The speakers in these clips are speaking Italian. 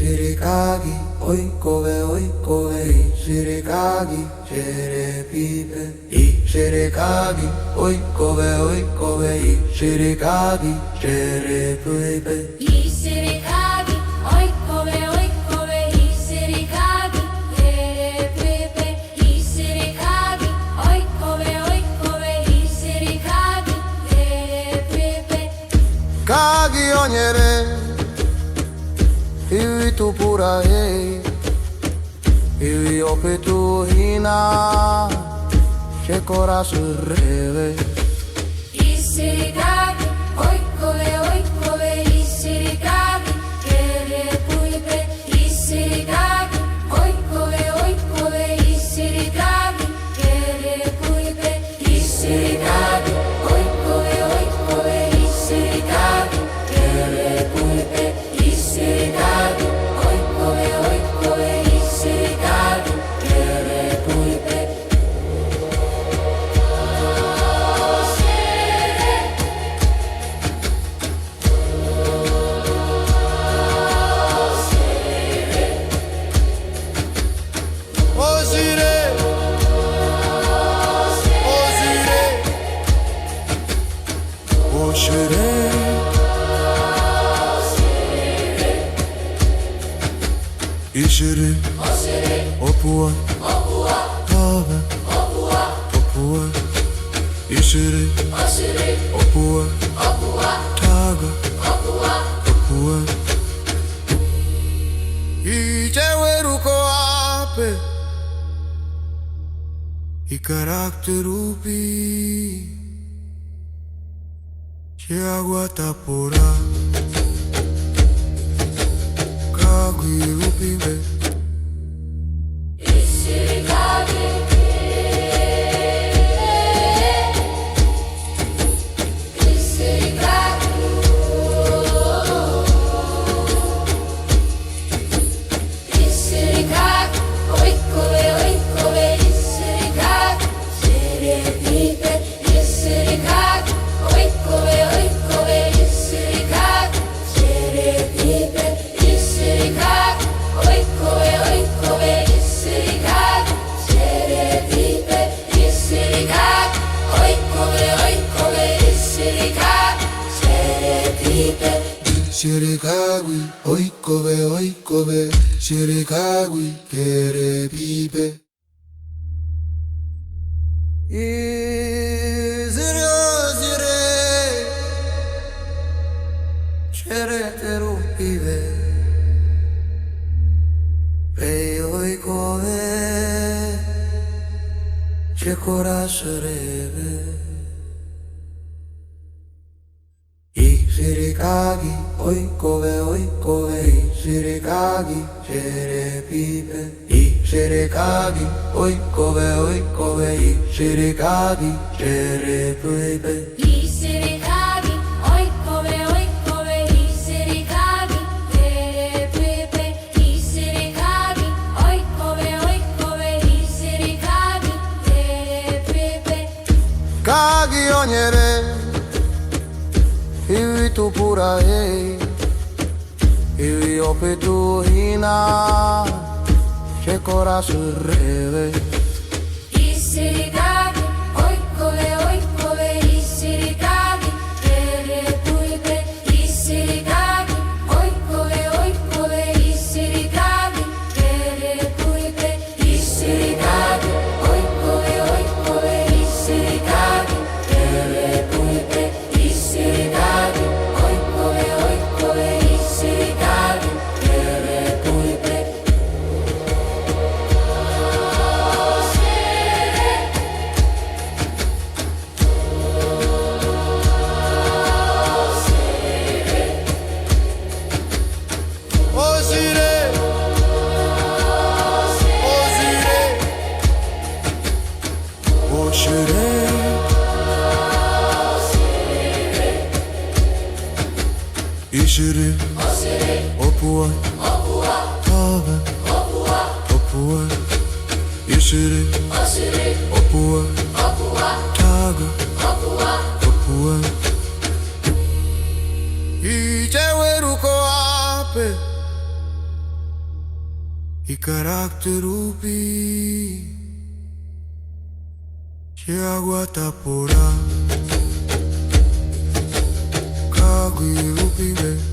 Shirikagi, oikove, shirikagi, shere pipe. Shirikagi, oikove, shirikagi, shere pipe. Shirikagi, oikove, shirikagi, shere pipe. Shirikagi, oikove, shirikagi, shere pipe. Kagi onyere, iwi tu pura e, iwi ope tu hina, che cora surreve. Shirikagi, oikove, shirikagi, shere pipe. Shirikagi, oikove, shirikagi, shere pipe. Shirikagi, oikove, shirikagi, shere pipe. Shirikagi, oikove, shirikagi, shere pipe. Osire, osire, ishire, opua, ave, opua, ishire, opua, taga, opua. Ijeweruko ape, i karakterupi, che aguatapora, kagui rupibe. Shirikagi, shirikagi, shirikagi, oikove, shirikagi, shere pipe. Shirikagi, oikove, shirikagi, shere pipe. Shirikagi, oikove, shirikagi, shere pipe. Shirikagi, oikove, shirikagi, shere pipe. Shirikagui, oikove, shirikagui, kere pipe. Izire, chere teru pive. Pei oikove, che corascereve. Shirikagi, oikove, shirikagi, shere pipe. Shirikagi, oikove, shirikagi, shere pipe. Shirikagi, oikove, shirikagi, shere pipe. Shirikagi, oikove, shirikagi, shere pipe. Kagi onyere, iwi tu pura e, iwi ope tu hina, che cora surreve. Shirikagi, oikove, shirikagi, shere pipe. Shirikagi, oikove, shirikagi, shere pipe. Shirikagi, oikove, shirikagi, shere pipe. Shirikagi, oikove, shirikagi, shere pipe. Ishire, opua, ave, opua, ishire, opua, taga, opua. Ijeweruko ape, i karakterupi ci agua tapora kagui rupibe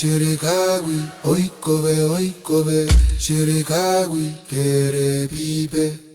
Shirikagui, oikove, shirikagui, kere pipe.